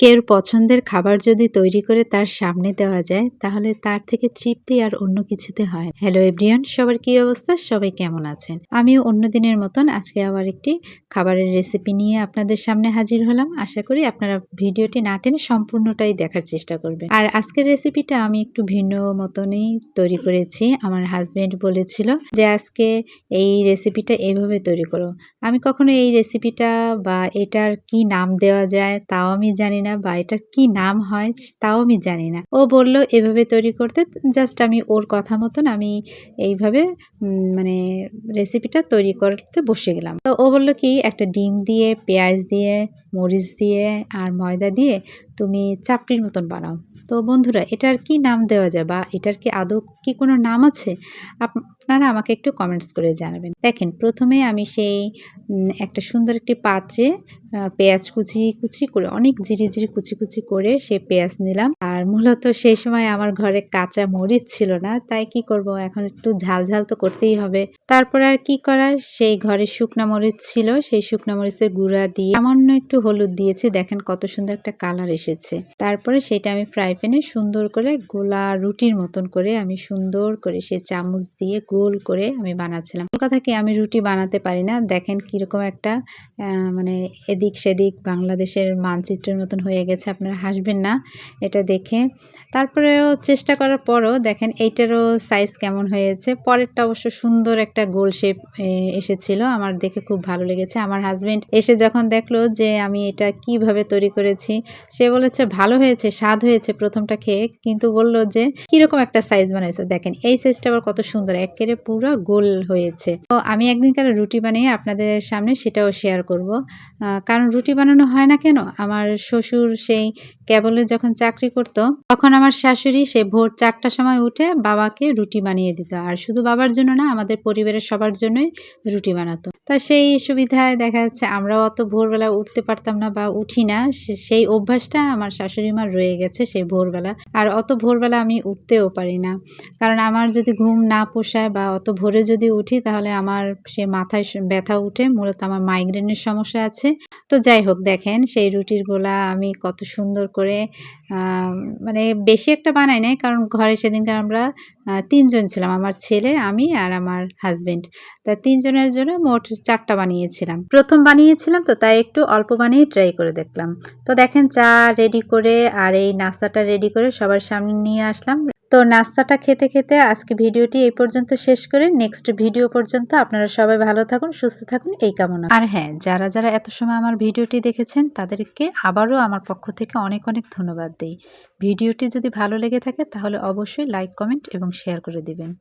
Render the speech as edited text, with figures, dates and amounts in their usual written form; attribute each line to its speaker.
Speaker 1: কেউ পছন্দের খাবার যদি তৈরি করে তার সামনে দেওয়া যায় তাহলে তার থেকে তৃপ্তি আর অন্য কিছুতে হয়। হ্যালো এভরিওয়ান, সবার কি অবস্থা? সবাই কেমন আছেন? আমিও অন্য দিনের মতন আজকে আবার একটি খাবারের রেসিপি নিয়ে আপনাদের সামনে হাজির হলাম। আশা করি আপনারা ভিডিওটি না টেনে সম্পূর্ণটাই দেখার চেষ্টা করবেন। আর আজকের রেসিপিটা আমি একটু ভিন্ন মতনই তৈরি করেছি। আমার হাজবেন্ড বলেছিল যে আজকে এই রেসিপিটা এভাবে তৈরি করো। আমি কখনো এই রেসিপিটা বা এটার কি নাম দেওয়া যায় তাও আমি জানি না, বা এটার কি নাম হয় তাও আমি জানি না। ও বলল এভাবে তৈরি করতে, জাস্ট আমি ওর কথা মতন আমি এইভাবে মানে রেসিপিটা তৈরি করতে বসে গেলাম। তো ও বলল কি, একটা ডিম দিয়ে, পেঁয়াজ দিয়ে, মরিচ দিয়ে আর ময়দা দিয়ে তুমি চাপড়ির মতন বানাও। তো বন্ধুরা, এটার কি নাম দেওয়া যায় বা এটার কি আদৌ কি কোনো নাম আছে? আপনারা আমাকে একটু কমেন্টস করে জানাবেন। দেখেন, প্রথমে আমি সেই একটা সুন্দর একটি পাত্রে পেঁয়াজ কুচি কুচি করে, অনেক জিরি জিরি কুচি কুচি করে সে পেঁয়াজ নিলাম। আর মূলত সেই সময় আমার ঘরে কাঁচা মরিচ ছিল না, তাই কি করব, এখন একটু ঝাল ঝাল তো করতেই হবে। তারপর আর কি করার, সেই ঘরে শুকনা মরিচ ছিল, সেই শুকনা মরিচের গুঁড়া দিয়ে সামান্য একটু হলুদ দিয়েছি। দেখেন কত সুন্দর একটা কালার এসেছে। তারপরে সেটা আমি ফ্রাই প্যানে সুন্দর করে গোলা রুটির মতন করে আমি সুন্দর করে সে চামচ দিয়ে গোল করে আমি বানাচ্ছিলাম। কথা কি, আমি রুটি বানাতে পারি না। দেখেন কিরকম একটা মানে এদিক সেদিক বাংলাদেশের মানচিত্রের মতন হয়ে গেছে। আপনারা হাসবেন না এটা দেখে। তারপরেও চেষ্টা করার পরও দেখেন এইটারও সাইজ কেমন হয়েছে। পরেরটা অবশ্য সুন্দর একটা গোল শেপ এসেছিল, আমার দেখে খুব ভালো লেগেছে। আমার হাজবেন্ড এসে যখন দেখলো যে আমি এটা কিভাবে তৈরি করেছি, সে বলেছে ভালো হয়েছে, স্বাদ হয়েছে প্রথমটা খেয়ে, কিন্তু বলল যে কিরকম একটা সাইজ বানাইছে। দেখেন এই সাইজটা আবার কত সুন্দর, একেবারে পুরো গোল হয়েছে। তো আমি একদিনকার রুটি বানিয়ে আপনাদের সামনে সেটাও শেয়ার করব। কারণ রুটি বানানো হয় না কেন, আমার শ্বশুর সেই কেবলে যখন চাকরি করতো তখন আমার শাশুড়ি সে ভোর 4টার সময় উঠে বাবাকে রুটি বানিয়ে দিত। আর শুধু বাবার জন্য না, আমাদের পরিবারের সবার জন্যই রুটি বানাতো। তা সেই সুবিধায় দেখা যাচ্ছে আমরাও অত ভোরবেলা উঠতে পারতাম না বা উঠি না। সেই অভ্যাসটা আমার শাশুড়ি মার রয়ে গেছে সেই ভোরবেলা। আর অত ভোরবেলা আমি উঠতেও পারি না, কারণ আমার যদি ঘুম না পোষায় বা অত ভোরে যদি উঠি তাহলে আমার সে মাথায় ব্যথা উঠে। মূলত আমার মাইগ্রেনের সমস্যা আছে। তো যাই হোক, দেখেন সেই রুটির গোলা আমি কত সুন্দর করে মানে বেশি একটা বানাই নাই, কারণ ঘরে সেদিনকার আমরা ৩ জন ছিলাম, আমার ছেলে, আমি আর আমার হাজবেন্ড। তা ৩ জনের জন্য মোট 4টা বানিয়েছিলাম। প্রথম বানিয়েছিলাম তো তাই একটু অল্প বানিয়ে ট্রাই করে দেখলাম। তো দেখেন চা রেডি করে আর এই নাস্তাটা রেডি করে সবার সামনে নিয়ে আসলাম। তো নাস্তাটা খেতে খেতে আজকে ভিডিওটি এই পর্যন্ত শেষ করে, নেক্সট ভিডিও পর্যন্ত আপনারা সবাই ভালো থাকুন, সুস্থ থাকুন এই কামনা। আর হ্যাঁ, যারা যারা এত সময় আমার ভিডিওটি দেখেছেন তাদেরকে আবারও আমার পক্ষ থেকে অনেক অনেক ধন্যবাদ দেই। ভিডিওটি যদি ভালো লেগে থাকে তাহলে অবশ্যই লাইক, কমেন্ট এবং শেয়ার করে দিবেন।